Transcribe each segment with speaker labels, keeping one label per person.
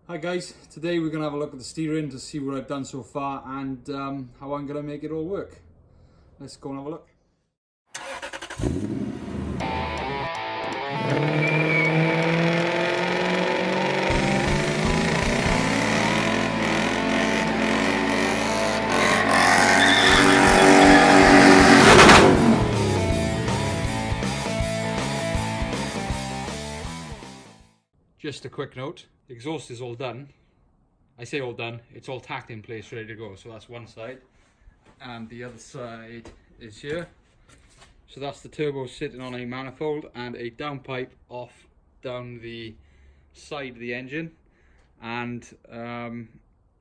Speaker 1: Hi guys, today we're going to have a look at the steering to see what I've done so far and how I'm going to make it all work. Let's go and have a look. Just a quick note, the exhaust is all done. I say all done, it's all tacked in place, ready to go. So that's one side, and the other side is here. So that's the turbo sitting on a manifold and a downpipe off down the side of the engine and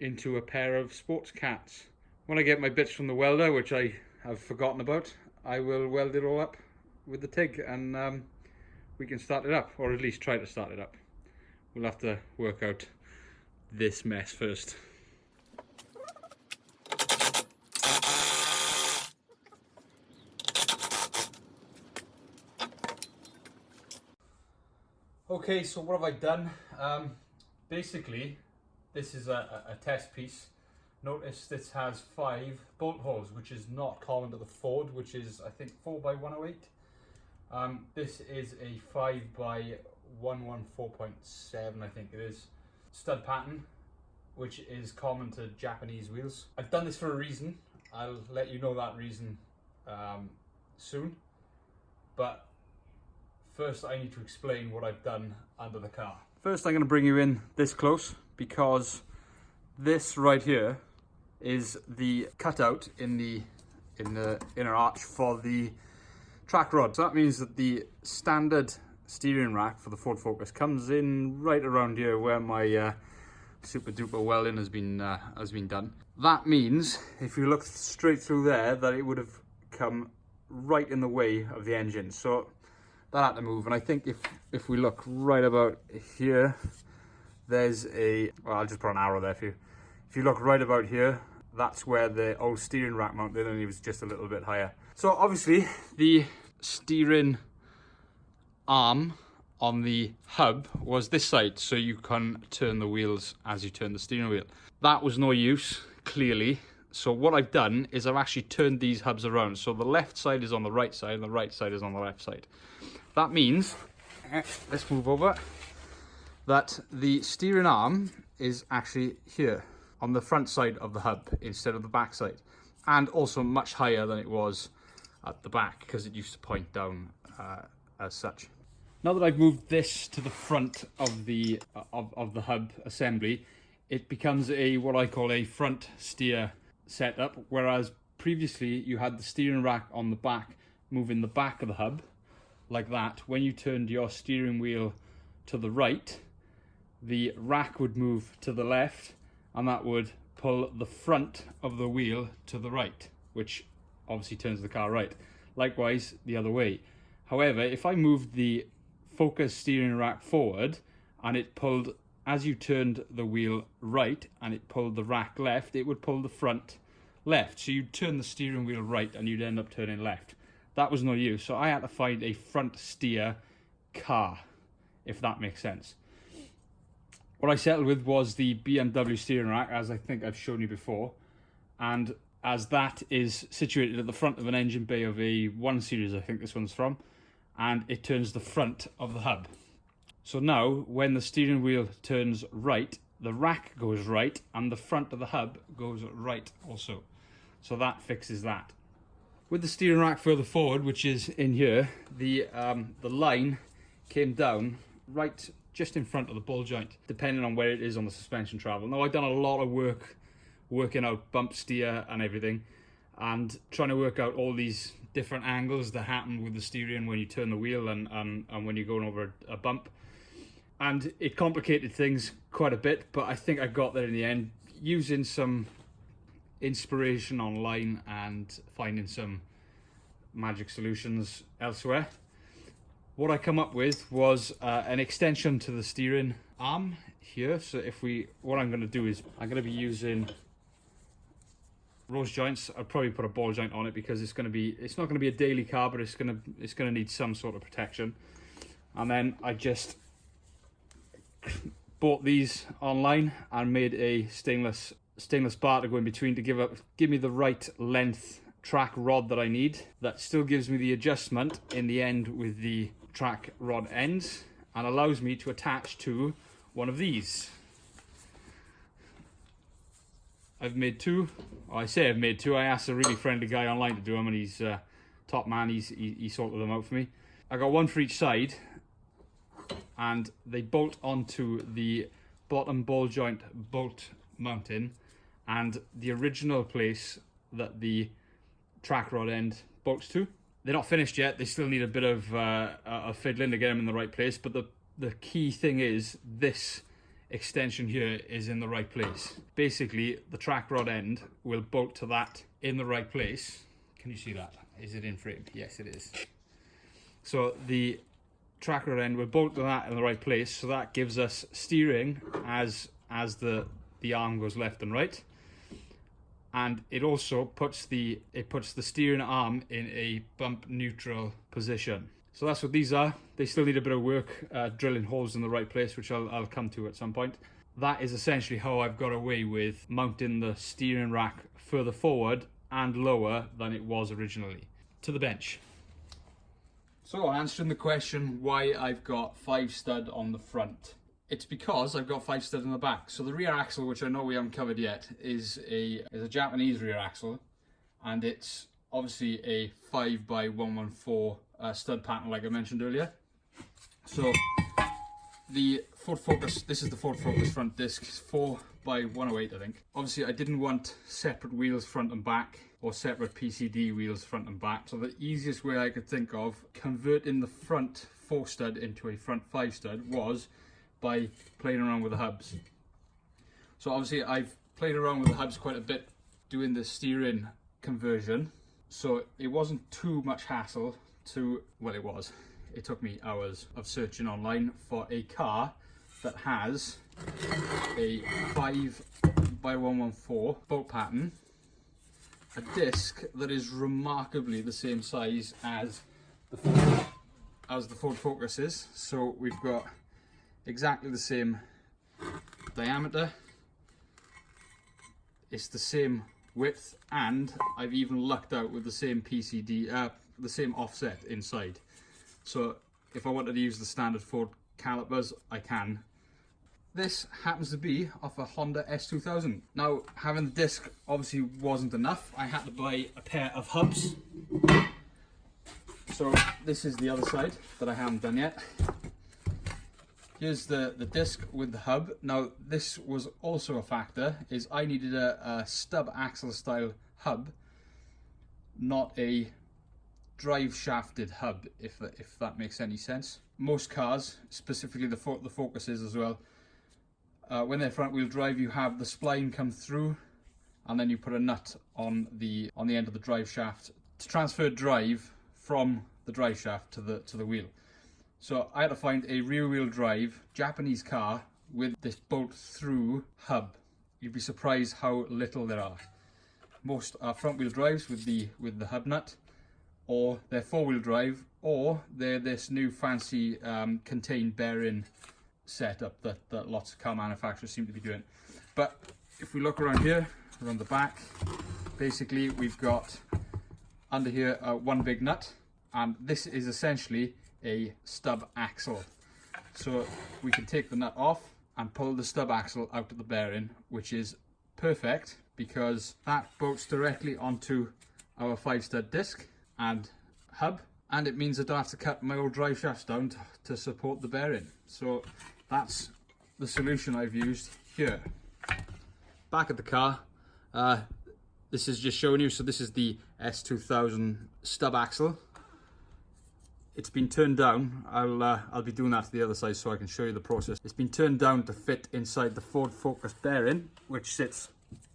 Speaker 1: into a pair of sports cats. When I get my bits from the welder, which I have forgotten about, I will weld it all up with the TIG and we can start it up, or at least try to start it up. We'll have to work out this mess first. Okay, so what have I done? Basically, this is a test piece. Notice this has 5 bolt holes, which is not common to the Ford, which is I think 4x108. This is a 5x114.7, I think it is, stud pattern, which is common to Japanese wheels. I've done this for a reason. I'll let you know that reason soon. But first I need to explain what I've done under the car. First I'm going to bring you in this close because this right here is the cutout in the inner arch for the track rod. So that means that the standard steering rack for the Ford Focus comes in right around here where my super duper welding has been done. That means if you look straight through there that it would have come right in the way of the engine. So that had to move, and I think if we look right about here, there's a, well, I'll just put an arrow there for you. If you look right about here, that's where the old steering rack mounted, and it was just a little bit higher. So obviously the steering arm on the hub was this side, so you can turn the wheels as you turn the steering wheel. That was no use, clearly. So what I've done is I've actually turned these hubs around. So the left side is on the right side and the right side is on the left side. That means, let's move over, that the steering arm is actually here on the front side of the hub instead of the back side, and also much higher than it was at the back because it used to point down as such. Now that I've moved this to the front of the hub assembly, it becomes a what I call a front steer setup, whereas previously you had the steering rack on the back moving the back of the hub like that. When you turned your steering wheel to the right, the rack would move to the left and that would pull the front of the wheel to the right, which obviously turns the car right. Likewise the other way. However, if I moved the Focus steering rack forward and it pulled, as you turned the wheel right and it pulled the rack left, it would pull the front left. So you'd turn the steering wheel right and you'd end up turning left. That was no use. So I had to find a front steer car, if that makes sense. What I settled with was the BMW steering rack, as I think I've shown you before. And as that is situated at the front of an engine bay of a 1 Series, I think this one's from, and it turns the front of the hub. So now when the steering wheel turns right, the rack goes right and the front of the hub goes right also. So that fixes that. With the steering rack further forward, which is in here, the line came down right just in front of the ball joint, depending on where it is on the suspension travel. Now I've done a lot of work working out bump steer and everything, and trying to work out all these different angles that happen with the steering when you turn the wheel and when you're going over a bump. And it complicated things quite a bit, but I think I got there in the end, using some inspiration online and finding some magic solutions elsewhere. What I come up with was an extension to the steering arm here. So what I'm going to do is I'm going to be using rose joints. I'll probably put a ball joint on it because it's not going to be a daily car, but it's going to need some sort of protection. And then I just bought these online and made a stainless bar to go in between to give me the right length track rod that I need. That still gives me the adjustment in the end with the track rod ends and allows me to attach to one of these. I've made two. Well, I say I've made two. I asked a really friendly guy online to do them, and he's top man. He sorted them out for me. I got one for each side, and they bolt onto the bottom ball joint bolt mounting and the original place that the track rod end bolts to. They're not finished yet. They still need a bit of fiddling to get them in the right place, but the key thing is this extension here is in the right place. Basically, the track rod end will bolt to that in the right place. Can you see that? Is it in frame? Yes, it is. So the track rod end will bolt to that in the right place, so that gives us steering as the arm goes left and right. And it also puts the steering arm in a bump neutral position. So that's what these are. They still need a bit of work drilling holes in the right place, which I'll come to at some point. That is essentially how I've got away with mounting the steering rack further forward and lower than it was originally to the bench. So answering the question why I've got 5 stud on the front. It's because I've got 5 studs on the back. So the rear axle, which I know we haven't covered yet, is a Japanese rear axle, and it's obviously a 5x114 stud pattern, like I mentioned earlier. So the Ford Focus, this is the Ford Focus front disc, 4x108, I think. Obviously, I didn't want separate wheels front and back, or separate PCD wheels front and back. So the easiest way I could think of converting the front 4 stud into a front 5 stud was by playing around with the hubs. So obviously I've played around with the hubs quite a bit doing the steering conversion, so it wasn't too much hassle to, well, it took me hours of searching online for a car that has a 5x114 bolt pattern, a disc that is remarkably the same size as the Ford Focus is. So we've got exactly the same diameter, it's the same width, and I've even lucked out with the same PCD, the same offset inside. So if I wanted to use the standard Ford calipers, I can. This happens to be off a Honda S2000. Now, having the disc obviously wasn't enough. I had to buy a pair of hubs. So this is the other side that I haven't done yet. Here's the disc with the hub. Now this was also a factor, is I needed a stub axle style hub, not a drive shafted hub, if that makes any sense. Most cars, specifically the Focuses as well, when they're front wheel drive, you have the spline come through and then you put a nut on the end of the drive shaft to transfer drive from the drive shaft to the wheel. So I had to find a rear wheel drive Japanese car with this bolt through hub. You'd be surprised how little there are. Most are front wheel drives with the hub nut, or they're 4-wheel drive, or they're this new fancy contained bearing setup that lots of car manufacturers seem to be doing. But if we look around here, around the back, basically we've got under here one big nut, and this is essentially a stub axle. So we can take the nut off and pull the stub axle out of the bearing, which is perfect because that bolts directly onto our 5 stud disc and hub, and it means I don't have to cut my old drive shafts down to support the bearing. So that's the solution I've used here. Back at the car, this is just showing you, so this is the S2000 stub axle. It's been turned down. I'll be doing that to the other side so I can show you the process. It's been turned down to fit inside the Ford Focus bearing, which sits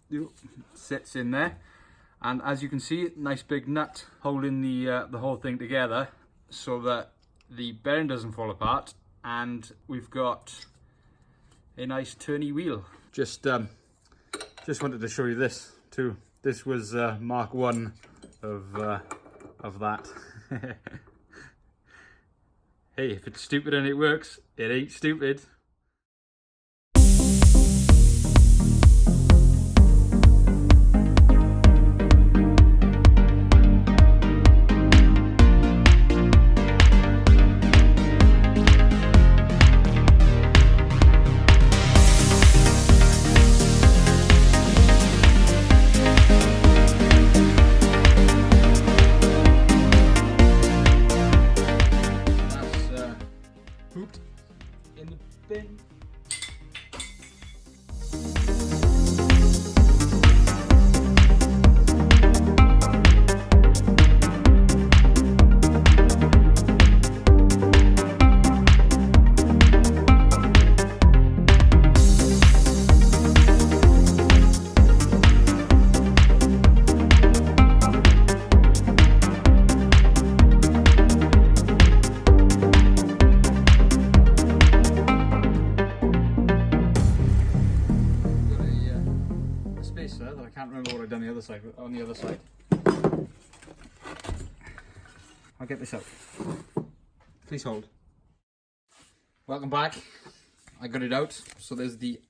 Speaker 1: in there. And as you can see, nice big nut holding the whole thing together so that the bearing doesn't fall apart. And we've got a nice turny wheel. Just wanted to show you this too. This was Mark 1 of that. Hey, if it's stupid and it works, it ain't stupid. can't remember what I've done the other side. On the other side, I'll get this out. Please hold. Welcome back. I got it out. So there's the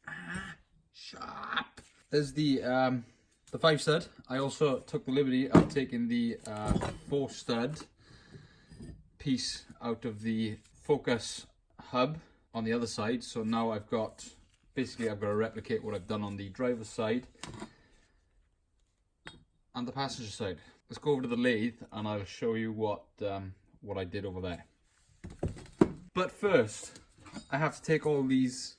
Speaker 1: sharp. There's the 5 stud. I also took the liberty of taking the 4 stud piece out of the focus hub on the other side. So now I've got to replicate what I've done on the driver's side and the passenger side. Let's go over to the lathe and I'll show you what I did over there. But first, I have to take all these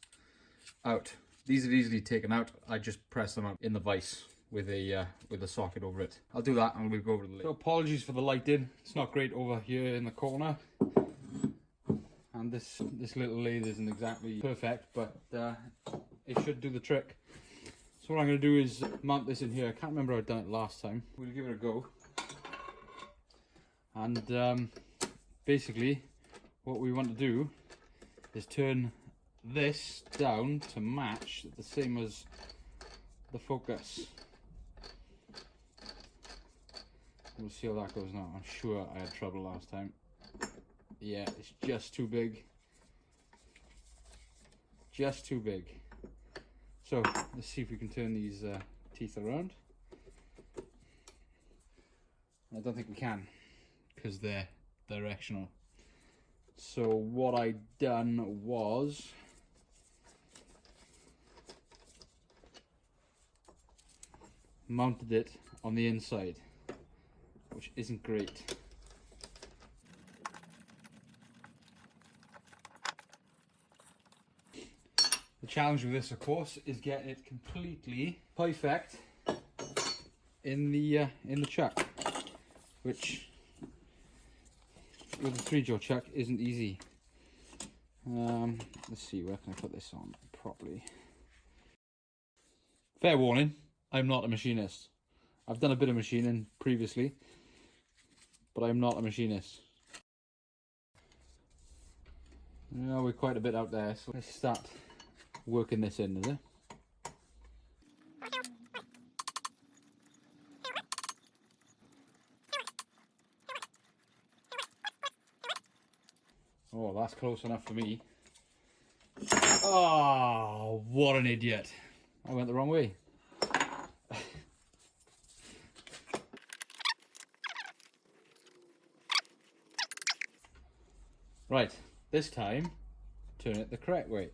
Speaker 1: out. These are easily taken out. I just press them out in the vise with a socket over it. I'll do that and we'll go over to the lathe. So apologies for the lighting. It's not great over here in the corner. And this little lathe isn't exactly perfect, but it should do the trick. So what I'm going to do is mount this in here. I can't remember how I'd done it last time. We'll give it a go. And basically, what we want to do is turn this down to match the same as the focus. We'll see how that goes now. I'm sure I had trouble last time. Yeah, it's just too big. Just too big. So let's see if we can turn these teeth around. I don't think we can because they're directional. So what I done was mounted it on the inside, which isn't great. The challenge with this, of course, is getting it completely perfect in the chuck, which with a 3-jaw chuck isn't easy. Let's see, where can I put this on properly? Fair warning, I'm not a machinist. I've done a bit of machining previously, but I'm not a machinist. We're quite a bit out there, so let's start working this in, is it? Oh, that's close enough for me. Oh, what an idiot. I went the wrong way. Right, this time, turn it the correct way.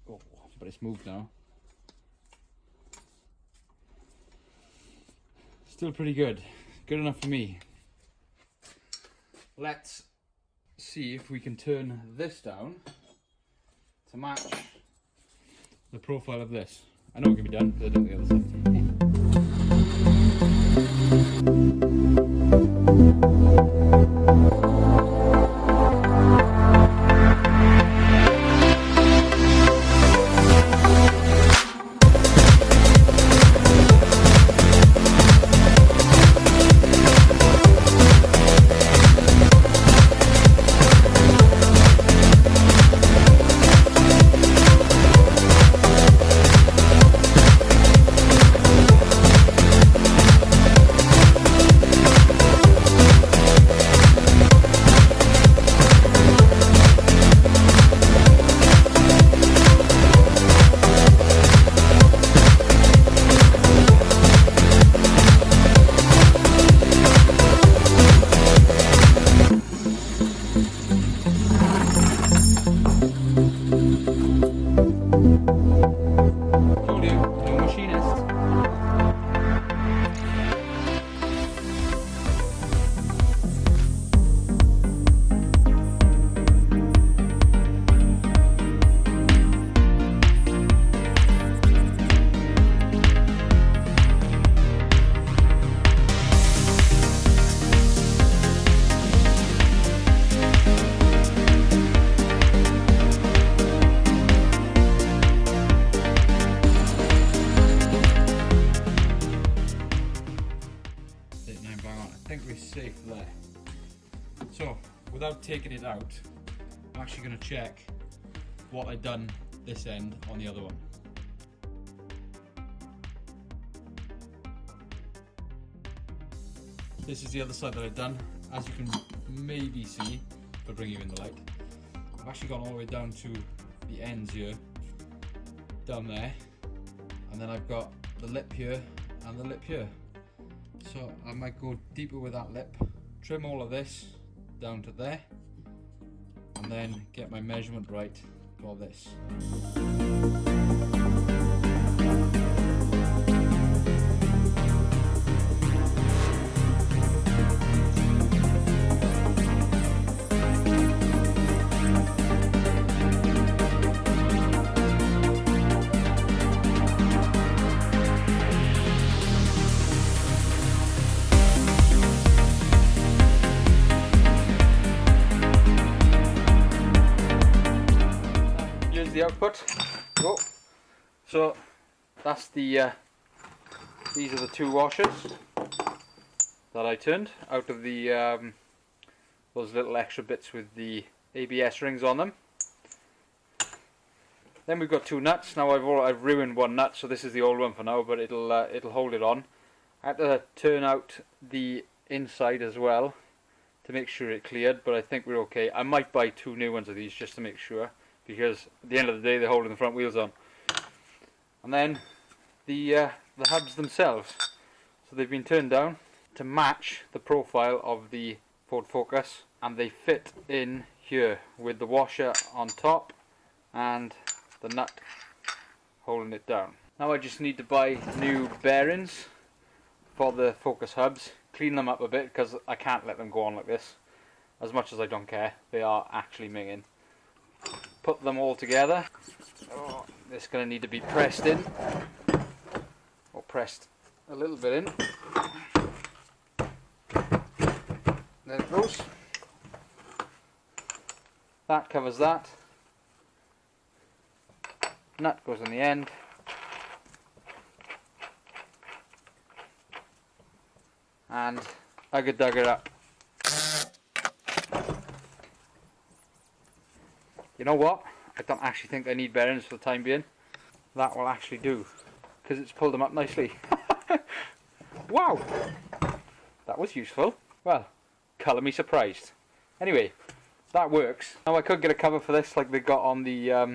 Speaker 1: Oh, but it's moved now. Still pretty good. Good enough for me. Let's see if we can turn this down to match the profile of this. I know it can be done because I done the other side. So, without taking it out, I'm actually going to check what I've done this end on the other one. This is the other side that I've done. As you can maybe see, if I bring you in the light, I've actually gone all the way down to the ends here, down there, and then I've got the lip here and the lip here. So I might go deeper with that lip, trim all of this down to there, and then get my measurement right for this. The output. Oh. So that's the these are the two washers that I turned out of the those little extra bits with the ABS rings on them. Then we've got two nuts. Now I've ruined one nut, so this is the old one for now, but it'll hold it on. I had to turn out the inside as well to make sure it cleared, but I think we're okay. I might buy two new ones of these just to make sure, because at the end of the day they're holding the front wheels on. And then the hubs themselves, so they've been turned down to match the profile of the Ford Focus, and they fit in here with the washer on top and the nut holding it down. Now I just need to buy new bearings for the Focus hubs, clean them up a bit because I can't let them go on like this. As much as I don't care, they are actually minging. Put them all together. Oh, this is going to need to be pressed in, or pressed a little bit in. There it goes. That covers that. Nut goes in the end. And ugga-dugga up. You know what? I don't actually think I need bearings for the time being. That will actually do, because it's pulled them up nicely. Wow! That was useful. Well, colour me surprised. Anyway, that works. Now I could get a cover for this like they got on the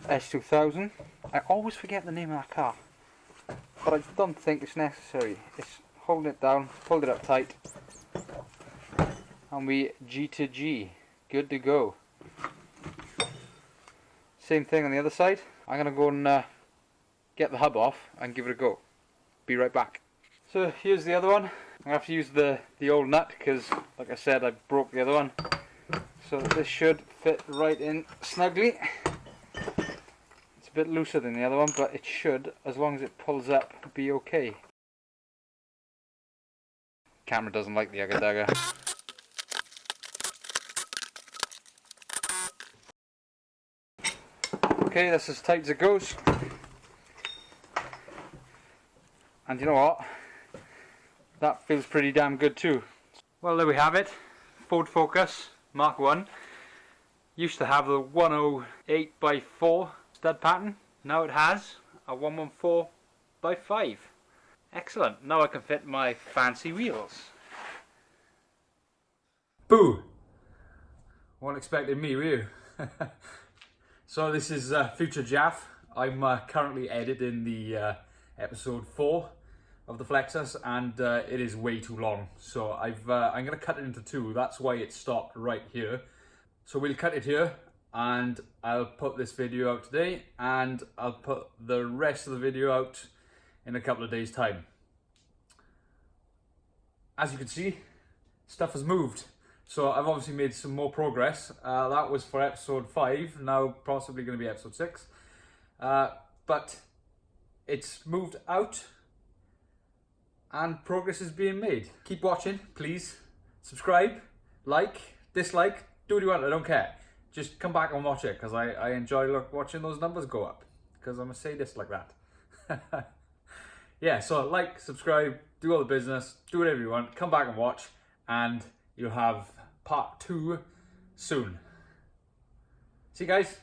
Speaker 1: S2000. I always forget the name of that car, but I don't think it's necessary. It's holding it down, pulled it up tight, and we G to G, good to go. Same thing on the other side. I'm gonna go and get the hub off and give it a go. Be right back. So here's the other one. I'm gonna have to use the old nut because, like I said, I broke the other one. So this should fit right in snugly. It's a bit looser than the other one, but it should, as long as it pulls up, be okay. Camera doesn't like the ugga-dugga. Okay, that's as tight as it goes. And you know what? That feels pretty damn good too. Well, there we have it. Ford Focus Mark 1. Used to have the 108x4 stud pattern. Now it has a 114x5. Excellent. Now I can fit my fancy wheels. Boo! Weren't expecting me, were you? So this is Future Jaff. I'm currently editing the episode 4 of the Flexus, and it is way too long. So I'm going to cut it into two. That's why it stopped right here. So we'll cut it here, and I'll put this video out today, and I'll put the rest of the video out in a couple of days' time. As you can see, stuff has moved. So I've obviously made some more progress. That was for episode 5, now possibly going to be episode 6. But it's moved out and progress is being made. Keep watching, please. Subscribe, like, dislike, do what you want, I don't care. Just come back and watch it, because I enjoy watching those numbers go up, because I'm a sadist like that. Yeah, so like, subscribe, do all the business, do whatever you want, come back and watch, and you'll have part 2 soon. See you guys.